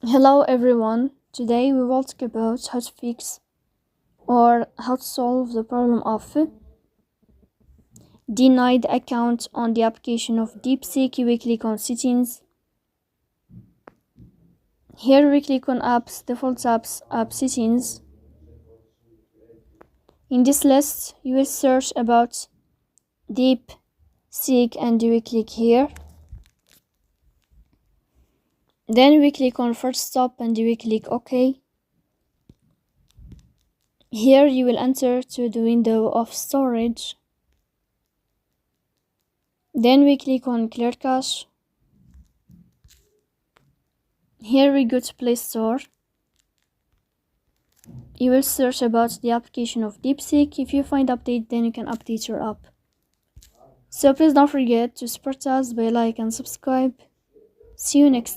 Hello everyone, today we will talk about how to fix or how to solve the problem of denied account on the application of DeepSeek. We click on settings. Here we click on apps, default apps, app settings. In this list you will search about DeepSeek and we click here. Then we click on first stop and we click OK. Here you will enter to the window of storage. Then we click on clear cache. Here we go to Play Store. You will search about the application of DeepSeek. If you find update, then you can update your app. So please don't forget to support us by like and subscribe. See you next time.